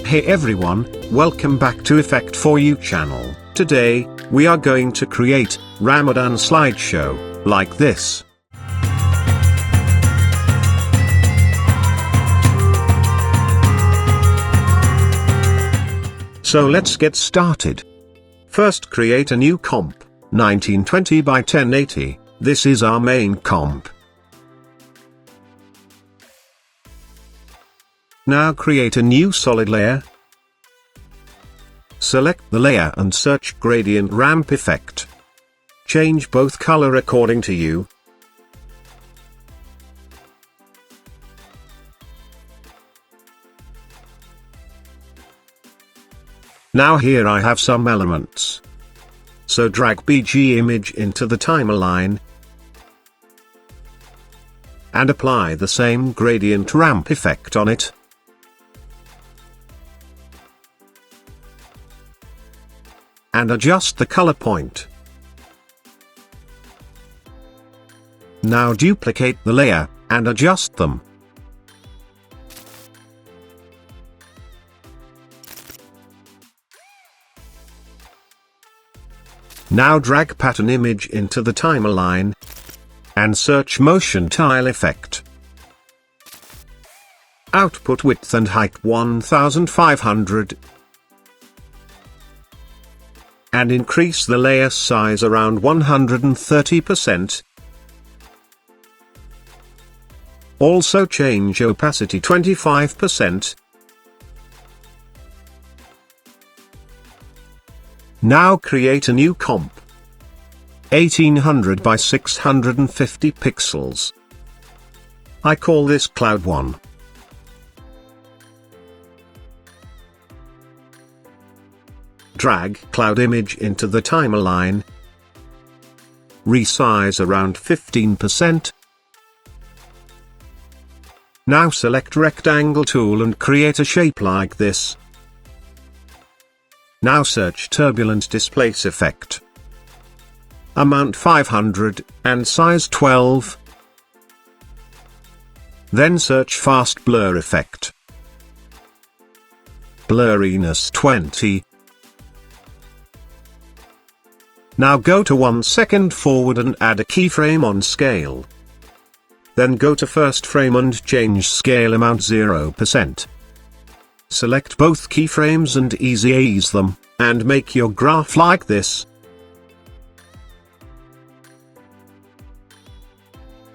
Hey everyone, welcome back to Effect For You channel. Today, we are going to create Ramadan slideshow, like this. So let's get started. First, create a new comp, 1920 by 1080, this is our main comp. Now create a new solid layer. Select the layer and search gradient ramp effect. Change both color according to you. Now here I have some elements. So drag BG image into the timeline and apply the same gradient ramp effect on it. And adjust the color point. Now duplicate the layer, and adjust them. Now drag pattern image into the timeline, and search motion tile effect. Output width and height 1500. And increase the layer size around 130%. Also change opacity 25%. Now create a new comp. 1800 by 650 pixels. I call this Cloud 1. Drag cloud image into the timeline. Resize around 15%. Now select rectangle tool and create a shape like this. Now search turbulent displace effect. Amount 500 and size 12. Then search fast blur effect. Blurriness 20. Now go to 1 second forward and add a keyframe on scale. Then go to first frame and change scale amount 0%. Select both keyframes and easy ease them, and make your graph like this.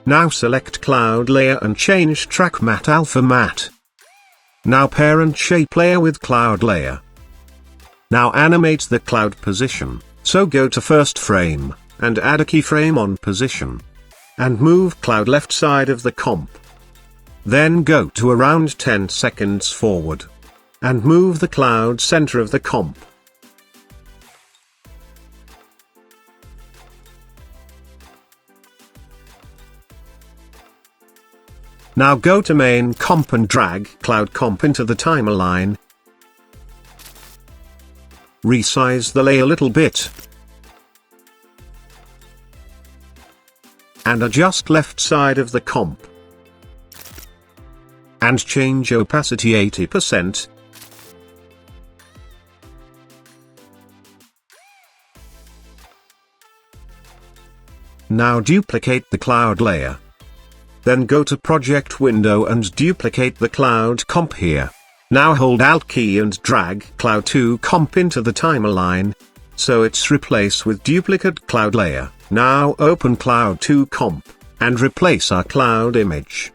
Now select cloud layer and change track matte alpha matte. Now parent shape layer with cloud layer. Now animate the cloud position. So go to first frame, and add a keyframe on position. And move cloud left side of the comp. Then go to around 10 seconds forward. And move the cloud center of the comp. Now go to main comp and drag cloud comp into the timeline. Resize the layer a little bit. And adjust left side of the comp. And change opacity 80%. Now duplicate the cloud layer. Then go to project window and duplicate the cloud comp here. Now hold Alt key and drag Cloud 2 comp into the timeline, so it's replaced with duplicate cloud layer. Now open Cloud 2 comp, and replace our cloud image.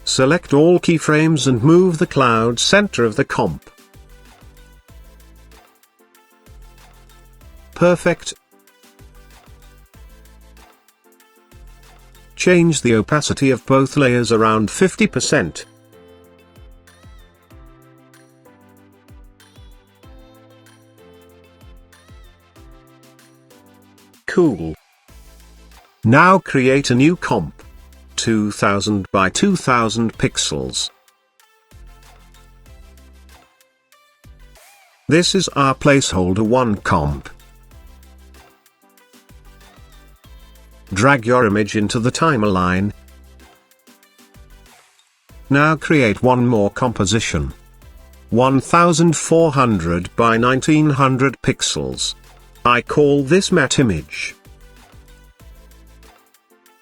Select all keyframes and move the cloud center of the comp. Perfect. Change the opacity of both layers around 50%. Cool. Now create a new comp. 2000 by 2000 pixels. This is our placeholder 1 comp. Drag your image into the timeline. Now create one more composition. 1400 by 1900 pixels. I call this matte image.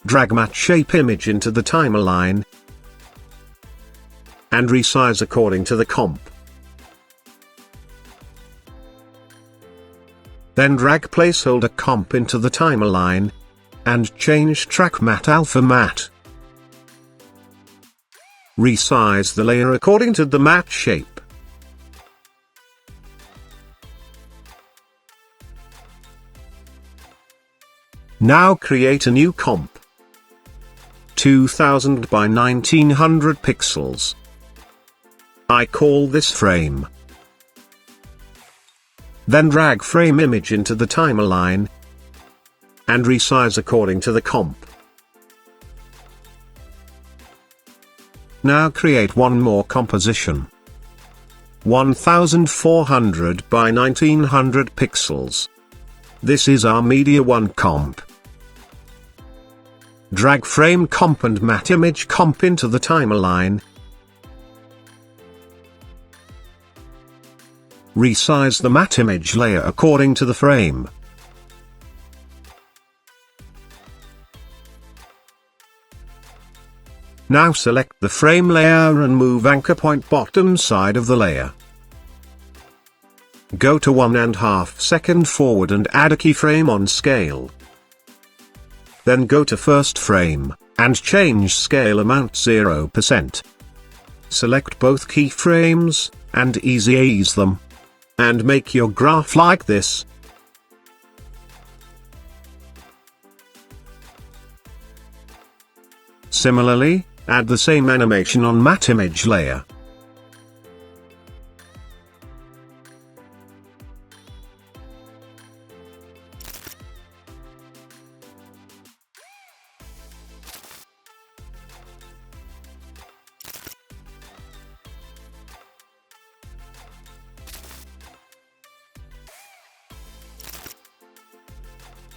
Drag matte shape image into the timeline and resize according to the comp. Then drag placeholder comp into the timeline and change track matte alpha matte. Resize the layer according to the matte shape. Now create a new comp. 2000 by 1900 pixels. I call this frame. Then drag frame image into the timeline and resize according to the comp. Now create one more composition. 1400 by 1900 pixels. This is our media 1 comp. Drag frame comp and matte image comp into the timeline. Resize the matte image layer according to the frame. Now select the frame layer and move anchor point bottom side of the layer. Go to 1.5 second forward and add a keyframe on scale. Then go to first frame, and change scale amount 0%. Select both keyframes, and ease them. And make your graph like this. Similarly, add the same animation on matte image layer.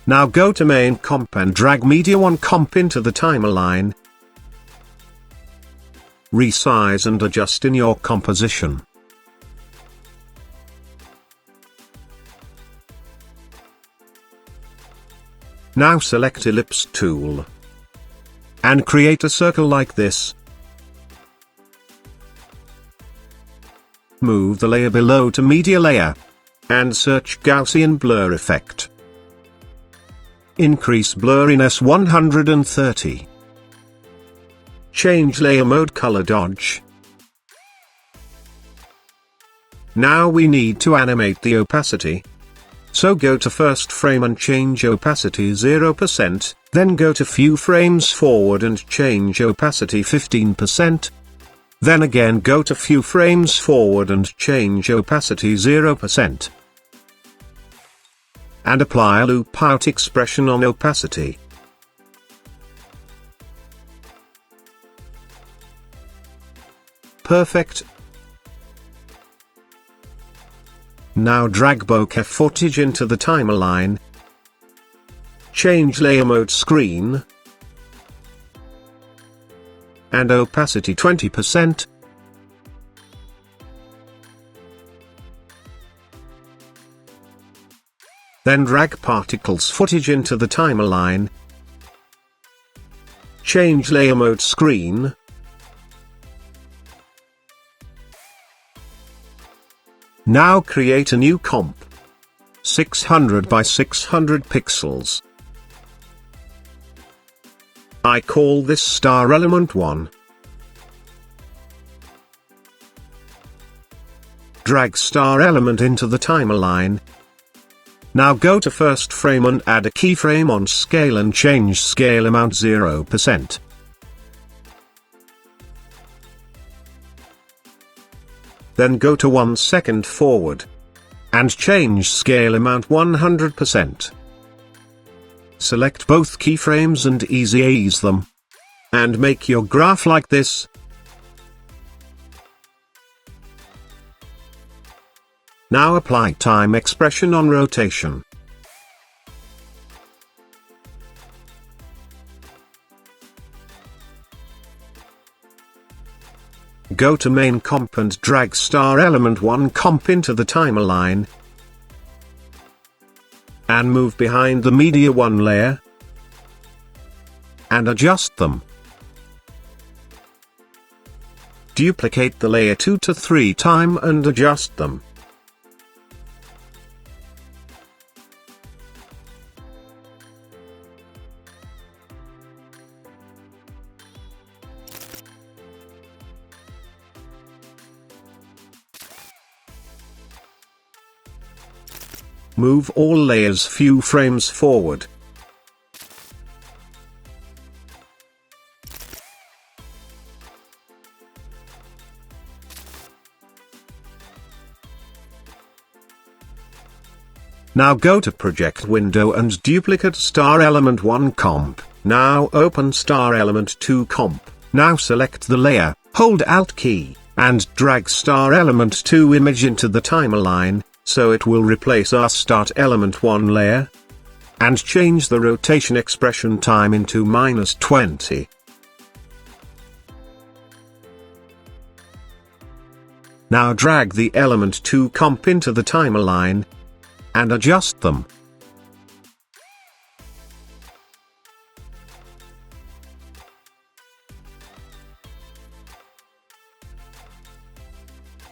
Now go to main comp and drag media 1 comp into the timeline. Resize and adjust in your composition. Now select ellipse tool and create a circle like this. Move the layer below to media layer and search Gaussian blur effect. Increase blurriness 130. Change layer mode color dodge. Now we need to animate the opacity. So go to first frame and change opacity 0%, then go to few frames forward and change opacity 15%. Then again go to few frames forward and change opacity 0%. And apply a loop out expression on opacity. Perfect. Now drag bokeh footage into the timeline. Change layer mode screen. And opacity 20%. Then drag particles footage into the timeline. Change layer mode screen. Now create a new comp. 600 by 600 pixels. I call this star element 1. Drag star element into the timeline. Now go to first frame and add a keyframe on scale and change scale amount 0%. Then go to 1 second forward. And change scale amount 100%. Select both keyframes and ease them. And make your graph like this. Now apply time expression on rotation. Go to main comp and drag star element 1 comp into the timer line. And move behind the media 1 layer. And adjust them. Duplicate the layer 2 to 3 times and adjust them. Move all layers few frames forward. Now go to project window and duplicate star element 1 comp. Now open star element 2 comp. Now select the layer, hold Alt key, and drag star element 2 image into the timer line, so it will replace our start element 1 layer. And change the rotation expression time into -20. Now drag the element 2 comp into the timer line, and adjust them.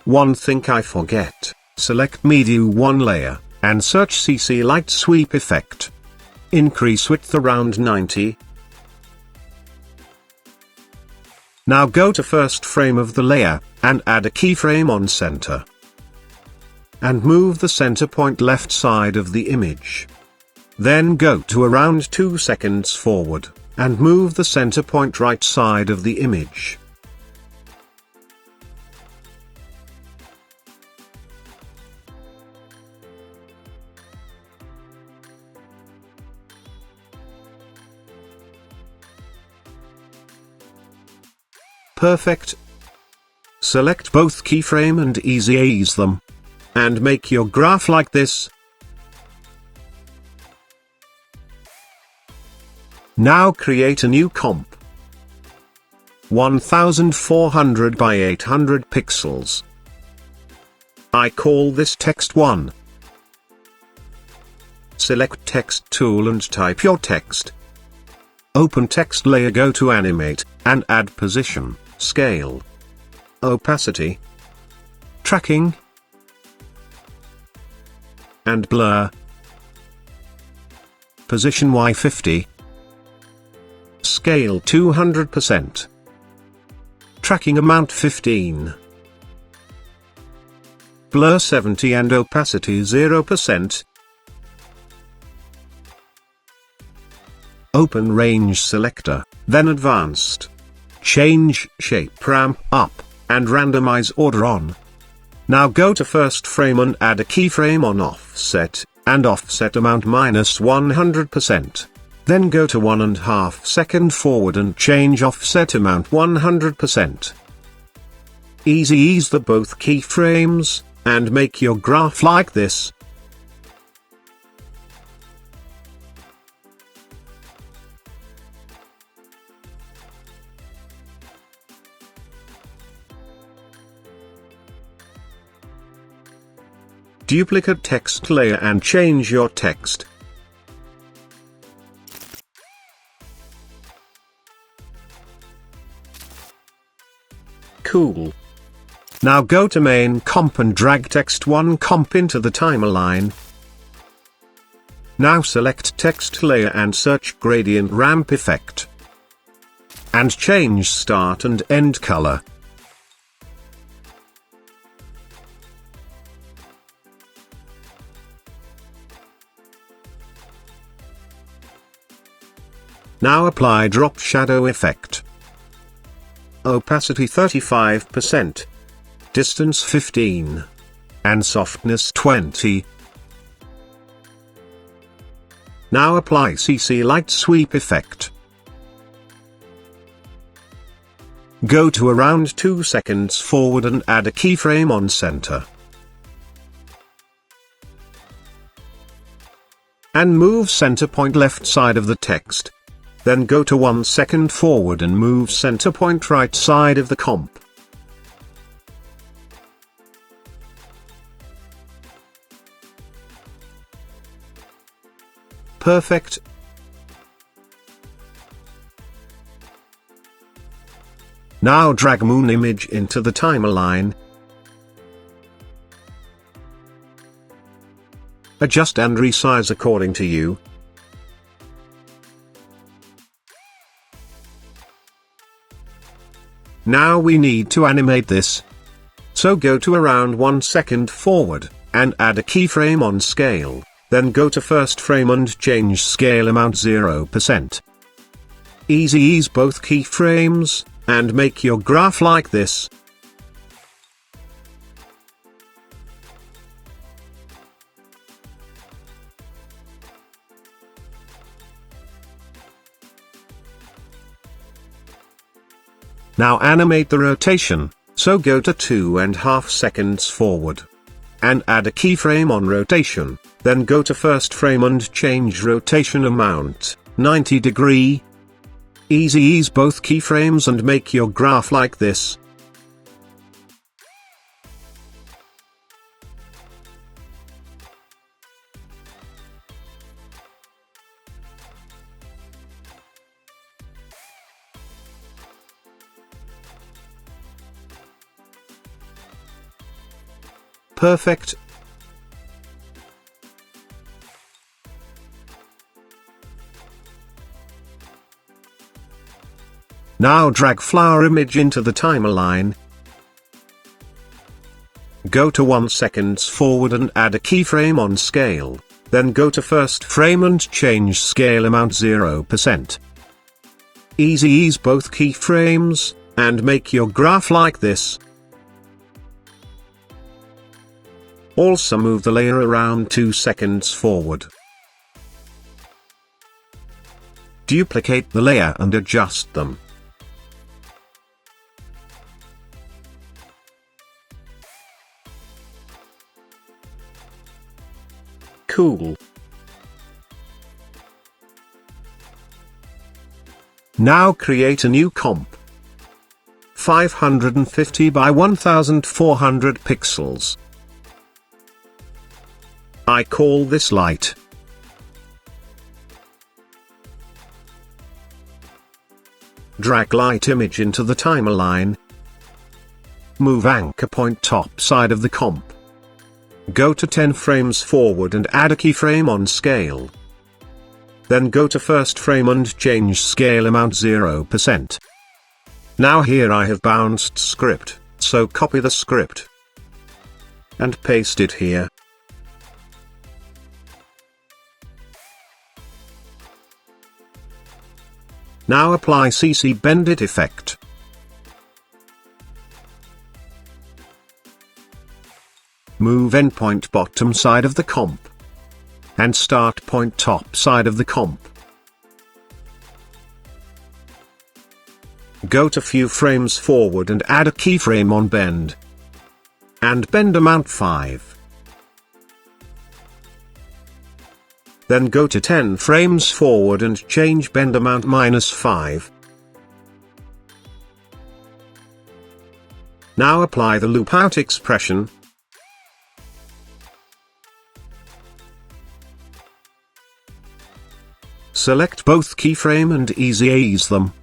One thing I forget, select Media 1 layer, and search CC Light Sweep Effect. Increase width around 90. Now go to first frame of the layer, and add a keyframe on center. And move the center point left side of the image. Then go to around 2 seconds forward, and move the center point right side of the image. Perfect. Select both keyframe and ease them. And make your graph like this. Now create a new comp. 1400 by 800 pixels. I call this text 1. Select text tool and type your text. Open text layer, go to animate, and add position, scale, opacity, tracking, and blur. Position Y50. Scale 200%. Tracking amount 15. Blur 70 and opacity 0%. Open range selector, then advanced. Change shape ramp up, and randomize order on. Now go to first frame and add a keyframe on offset, and offset amount -100%. Then go to 1.5 second forward and change offset amount 100%. Ease the both keyframes, and make your graph like this. Duplicate text layer and change your text. Cool. Now go to main comp and drag text 1 comp into the timer line. Now select text layer and search gradient ramp effect. And change start and end color. Now apply drop shadow effect. Opacity 35%. Distance 15. And softness 20. Now apply CC Light Sweep effect. Go to around 2 seconds forward and add a keyframe on center. And move center point left side of the text. Then go to 1 second forward and move center point right side of the comp. Perfect. Now drag moon image into the timeline. Adjust and resize according to you. Now we need to animate this. So go to around 1 second forward, and add a keyframe on scale, then go to first frame and change scale amount 0%. Ease both keyframes, and make your graph like this. Now animate the rotation, so go to 2.5 seconds forward. And add a keyframe on rotation, then go to first frame and change rotation amount, 90 degree. Ease both keyframes and make your graph like this. Perfect. Now drag flower image into the timeline. Go to 1 second forward and add a keyframe on scale, then go to first frame and change scale amount 0%. Ease both keyframes, and make your graph like this. Also move the layer around 2 seconds forward. Duplicate the layer and adjust them. Cool. Now create a new comp. 550 by 1400 pixels. I call this light. Drag light image into the timeline. Move anchor point top side of the comp. Go to 10 frames forward and add a keyframe on scale. Then go to first frame and change scale amount 0%. Now here I have bounced script, so copy the script and paste it here. Now apply CC Bendit effect. Move endpoint bottom side of the comp. And start point top side of the comp. Go to few frames forward and add a keyframe on bend. And bend amount 5. Then go to 10 frames forward and change bend amount -5. Now apply the loop out expression. Select both keyframe and ease them.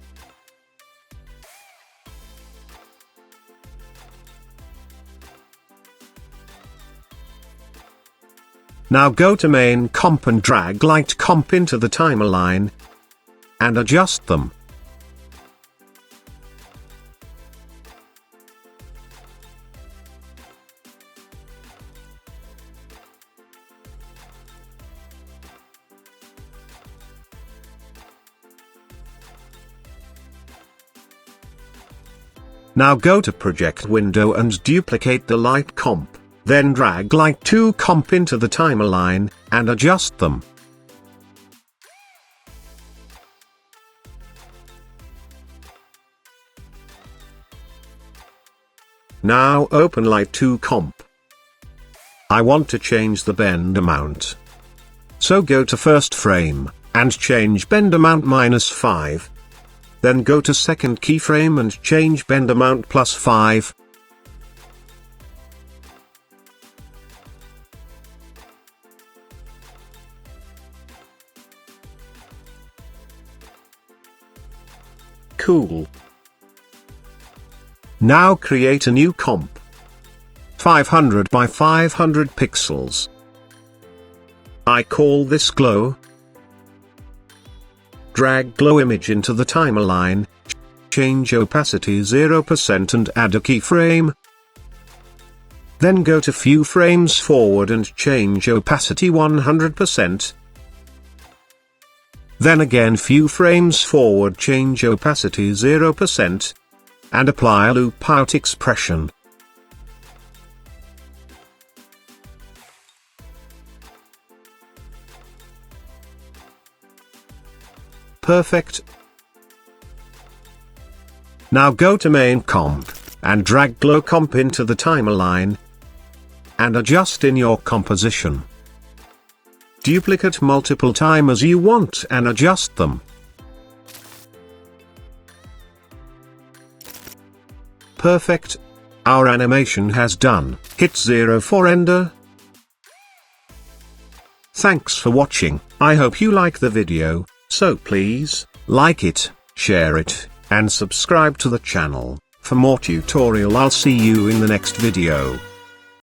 Now go to main comp and drag light comp into the timeline. And adjust them. Now go to project window and duplicate the light comp, then drag light 2 comp into the timeline, and adjust them. Now open light 2 comp. I want to change the bend amount. So go to first frame, and change bend amount -5. Then go to second keyframe and change bend amount +5. cool. Now create a new comp. 500 by 500 pixels. I call this glow. Drag glow image into the timeline. Change opacity 0% and add a keyframe. Then go to few frames forward and change opacity 100%. Then again few frames forward, change opacity 0%. And apply a loop out expression. Perfect. Now go to main comp, and drag glow comp into the timeline, and adjust in your composition. Duplicate multiple times as you want and adjust them. Perfect. Our animation has done. Hit 0 for render. Thanks for watching. I hope you like the video, so please, like it, share it, and subscribe to the channel. For more tutorial, I'll see you in the next video.